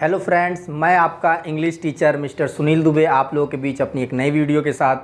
Hello friends, मैं आपका English teacher mister Sunil Dubey आप लोगों के बीच अपनी एक नई वीडियो के साथ।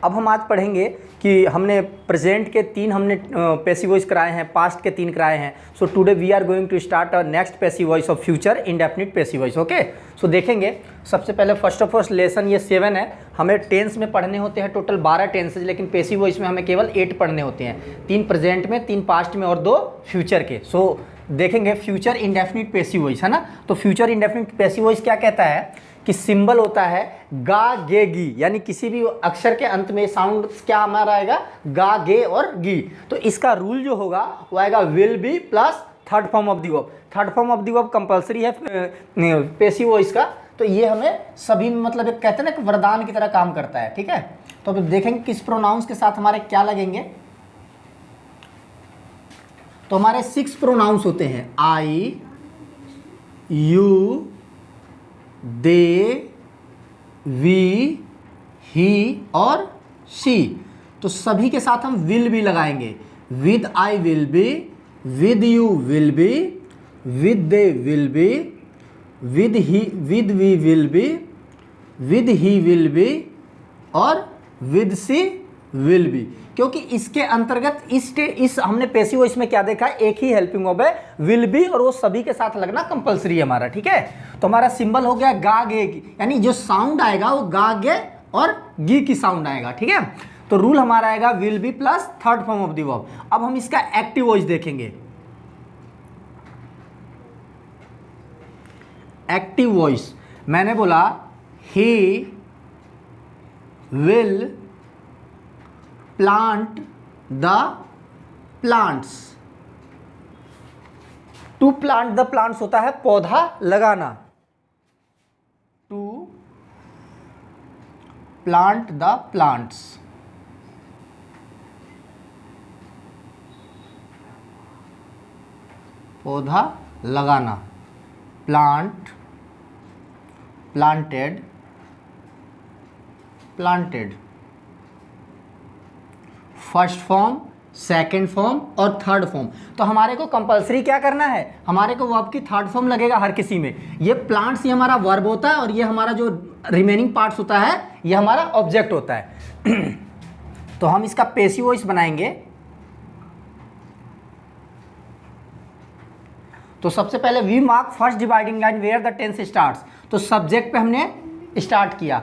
अब हम आज पढ़ेंगे कि हमने प्रेजेंट के 3 हमने पैसिव वॉइस कराए हैं, पास्ट के 3 कराए हैं। So today we are going to start a next passive voice of future indefinite passive voice. Okay, so देखेंगे सबसे पहले फर्स्ट ऑफ ऑल लेसन ये 7 है। हमें टेंस में पढ़ने होते हैं टोटल 12 टेंसेज, लेकिन पैसिव वॉइस में हमें केवल 8 पढ़ने होते हैं, 3 प्रेजेंट में, 3 पास्ट में और 2 फ्यूचर के। सो देखेंगे फ्यूचर इंडेफिनिट पैसिव वॉइस है ना। तो फ्यूचर इंडेफिनिट पैसिव वॉइस क्या कहता है कि सिंबल होता है गा गे गी, यानी किसी भी अक्षर के अंत में साउंड क्या हमारा आएगा, गा गे और गी। तो इसका रूल जो होगा वो आएगा will be plus third form of the verb. Third form of the verb compulsory है पैसिव वॉइस का। तो ये हमें सभी में मतलब एक कहते हैं ना कि वरदान की तरह काम करता है। ठीक है, तो अब देखेंगे किस प्रोनाउंस के साथ हमारे क्या लगेंगे। तो हमारे 6 प्रोनाउंस होते हैं, आई, यू, दे, वी, ही और शी। तो सभी के साथ हम विल बी लगाएंगे। With I will be, with you will be, with they will be, with we will be, with he will be और विद सी विल बी। क्योंकि इसके अंतर्गत इस हमने पैसिव वॉइस में क्या देखा, एक ही हेल्पिंग वर्ब है विल बी, और वो सभी के साथ लगना कंपलसरी है हमारा। ठीक है, तो हमारा सिंबल हो गया गा गे गी, यानी जो साउंड आएगा वो गा गे और गी की साउंड आएगा। ठीक है, तो रूल हमारा आएगा will be plus third form of the verb. अब हम इसका एक्टिव वॉइस देखेंगे। एक्टिव वॉइस मैंने बोला he will plant the plants. To plant the plants होता है पौधा लगाना। टू प्लांट द प्लांट्स, पौधा लगाना। Plant, planted, planted. First form, second form और थर्ड फॉर्म। तो हमारे को कंपलसरी क्या करना है, हमारे को वर्ब की थर्ड फॉर्म लगेगा हर किसी में। ये प्लांट्स ये हमारा वर्ब होता है और ये हमारा जो रिमेनिंग पार्ट्स होता है ये हमारा ऑब्जेक्ट होता है। तो हम इसका पैसिव वॉइस बनाएंगे। तो सबसे पहले we mark first dividing line where the tense starts. तो सब्जेक्ट पे हमने स्टार्ट किया।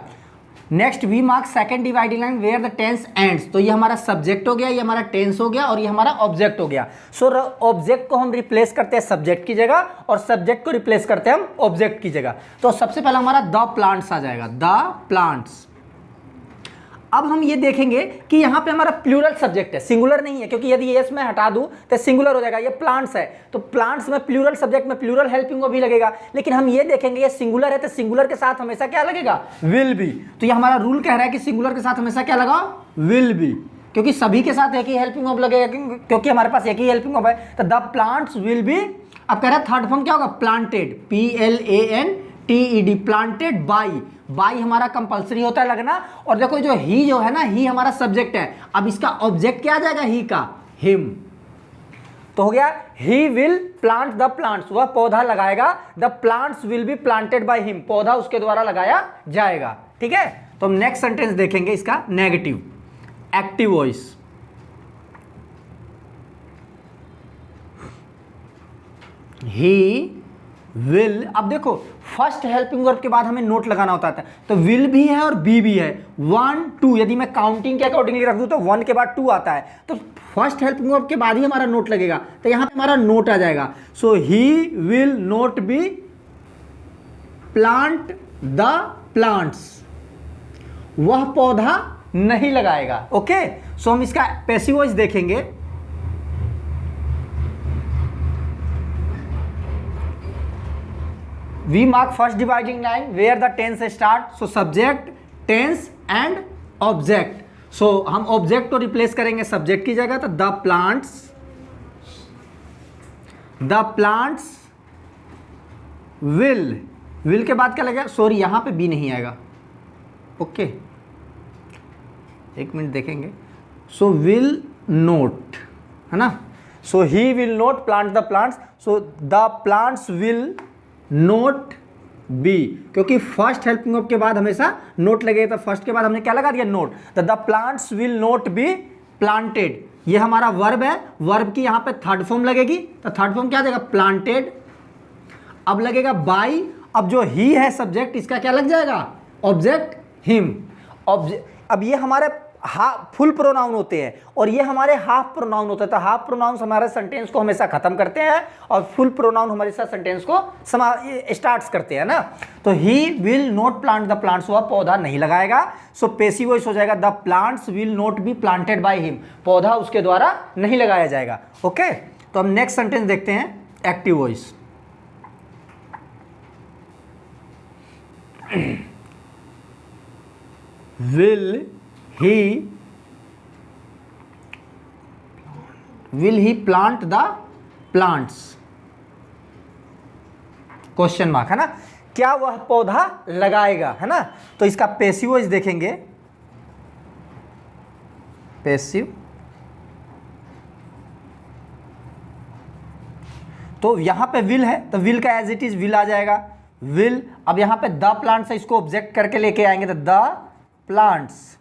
Next we mark second dividing line where the tense ends. तो ये हमारा सब्जेक्ट हो गया, ये हमारा टेंस हो गया और ये हमारा ऑब्जेक्ट हो गया। सो ऑब्जेक्ट को हम रिप्लेस करते हैं सब्जेक्ट की जगह और सब्जेक्ट को रिप्लेस करते हैं हम ऑब्जेक्ट की जगह। तो सबसे पहला हमारा द प्लांट्स आ जाएगा, द प्लांट्स। अब हम ये देखेंगे कि यहाँ पे हमारा प्लूरल सब्जेक्ट है, सिंगुलर नहीं है, क्योंकि यदि एस मैं हटा दूं तो सिंगुलर हो जाएगा। ये प्लांट्स है तो प्लांट्स में प्लूरल सब्जेक्ट में प्लूरल हेल्पिंग वो भी लगेगा। लेकिन हम ये देखेंगे ये सिंगुलर है तो सिंगुलर के साथ हमेशा क्या लगेगा, विल बी। तो ये हमारा रूल कह रहा है कि सिंगुलर के साथ हमेशा क्या लगाओ, विल बी, क्योंकि सभी के साथ एक ही हेल्पिंग वर्ब लगेगा, क्योंकि हमारे पास एक ही हेल्पिंग वर्ब है। तो द प्लांट्स विल बी। अब कह रहा है थर्ड फॉर्म क्या होगा, planted, PLANTED, planted by. By हमारा कंपलसरी होता है लगना। और देखो जो ही जो है ना, ही हमारा सब्जेक्ट है। अब इसका ऑब्जेक्ट क्या आ जाएगा, ही का, हिम। तो हो गया ही विल प्लांट द प्लांट्स, वह पौधा लगाएगा। The plants will be planted by him, पौधा उसके द्वारा लगाया जाएगा। ठीक है, तो हम नेक्स्ट सेंटेंस देखेंगे इसका negative active voice. He will. अब देखो फर्स्ट हेल्पिंग वर्ब के बाद हमें नोट लगाना होता है, तो विल भी है और बी भी है। 1 2, यदि मैं काउंटिंग के अकॉर्डिंगली रख दूं तो 1 के बाद 2 आता है, तो फर्स्ट हेल्पिंग वर्ब के बाद ही हमारा नोट लगेगा। तो यहां पे हमारा नोट आ जाएगा। So he will not be plant the plants, वह पौधा नहीं लगाएगा। ओके, सो हम इसका पैसिव वॉइस देखेंगे। We mark first dividing line where the tense start. So subject, tense and object. So हम ऑब्जेक्ट को रिप्लेस करेंगे सब्जेक्ट की जगह। तो द प्लांट्स विल के बाद क्या लगेगा, सॉरी यहाँ पे बी नहीं आएगा। ओके, एक मिनट देखेंगे। सो विल नोट है ना, So he will not plant the plants. So the plants will not be, क्योंकि फर्स्ट हेल्पिंग वर्ब के बाद हमेशा नोट लगेगा, तो फर्स्ट के बाद हमने क्या लगा दिया, नोट। तो the plants will not be planted, ये हमारा वर्ब है, वर्ब की यहाँ पे थर्ड फॉर्म लगेगी, तो थर्ड फॉर्म क्या देगा, प्लांटेड। अब लगेगा बाई, अब जो ही है सब्जेक्ट, इसका क्या लग जाएगा, ऑब्जेक्ट हिम। अब ये हमारे फुल प्रोनाउन होते हैं और ये हमारे हाफ प्रोनाउन होते हैं, तो हाफ प्रोनाउन हमारे सेंटेंस को हमेशा खत्म करते हैं और फुल प्रोनाउन हमारे साथ सेंटेंस को स्टार्ट करते हैं ना। तो he will not plant the plants, वह पौधा नहीं लगाएगा, सो पैसिव वॉइस हो जाएगा, the plants will not be planted by him, पौधा उसके द्वारा नहीं लगाया जाएगा। ओके, तो हम नेक्स्ट सेंटेंस देखते हैं, active voice. will he plant the plants, question mark है ना, क्या वह पौधा लगाएगा, है ना। तो इसका पैसिव वॉइस देखेंगे, पैसिव, तो यहां पे विल है, तो विल का एज इट इज विल आ जाएगा, विल। अब यहां पे द प्लांट्स है, इसको ऑब्जेक्ट करके लेके आएंगे, तो द प्लांट्स,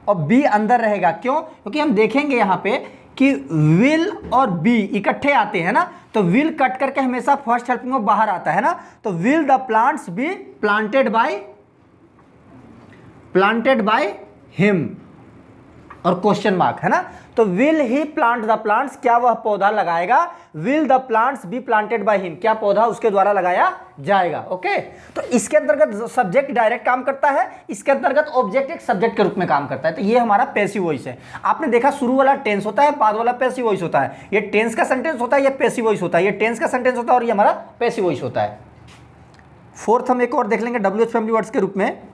और बी अंदर रहेगा, क्यों, क्योंकि हम देखेंगे यहां पे कि विल और बी इकट्ठे आते हैं ना, तो विल कट करके हमेशा फर्स्ट हेल्पिंग वर्ब बाहर आता है ना, तो will the plants be planted by him, और क्वेश्चन मार्क है ना। तो will he plant the plants, क्या वह पौधा लगाएगा, will the plants be planted by him, क्या पौधा उसके द्वारा लगाया जाएगा। ओके, तो इसके अंतर्गत सब्जेक्ट डायरेक्ट काम करता है, इसके अंतर्गत ऑब्जेक्ट एक सब्जेक्ट के रूप में काम करता है, तो ये हमारा पैसिव वॉइस है। आपने देखा शुरू वाला टेंस होता है, बाद वाला पैसिव वॉइस होता है, ये टेंस का सेंटेंस होता है, ये पैसिव वॉइस होता है, ये टेंस का सेंटेंस होता है और ये हमारा पैसिव वॉइस होता है। फोर्थ हम एक और देख लेंगे WH फैमिली वर्ड्स के रूप में,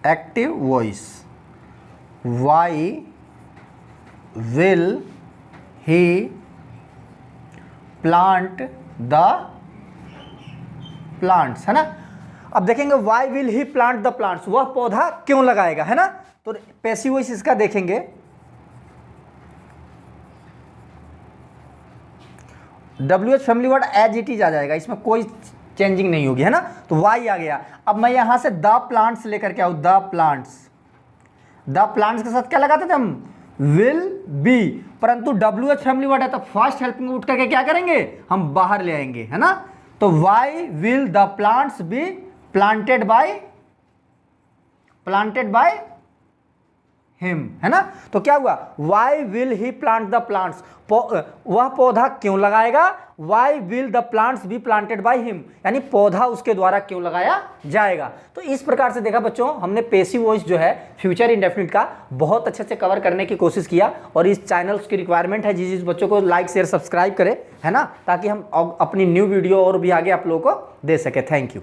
active voice. Why will he plant the plants, है ना। अब देखेंगे why will he plant the plants, वह पौधा क्यों लगाएगा, है ना। तो पैसिव वॉइस इसका देखेंगे, WH family word as it is आ जाएगा, इसमें कोई चेंजिंग नहीं होगी, है ना। तो वाई आ गया। अब मैं यहां से द प्लांट्स लेकर के आऊं, द प्लांट्स के साथ क्या लगाते थे हम, विल बी, परंतु WH फैमिली वर्ड है तो फर्स्ट हेल्पिंग उठ करके क्या करेंगे, हम बाहर ले आएंगे, है ना। तो why will the plants be planted by him, है ना। तो क्या हुआ, why will he plant the plants, वह पौधा क्यों लगाएगा, why will the plants be planted by him, यानी पौधा उसके द्वारा क्यों लगाया जाएगा। तो इस प्रकार से देखा बच्चों, हमने पैसिव वॉइस जो है फ्यूचर इंडेफिनिट का बहुत अच्छे से कवर करने की कोशिश किया, और इस चैनल की रिक्वायरमेंट है जिस बच्चों को लाइक शेयर सब्सक्राइब करें, है ना, ताकि हम अपनी न्यू वीडियो और भी आगे आप लोगों को दे सके। Thank you.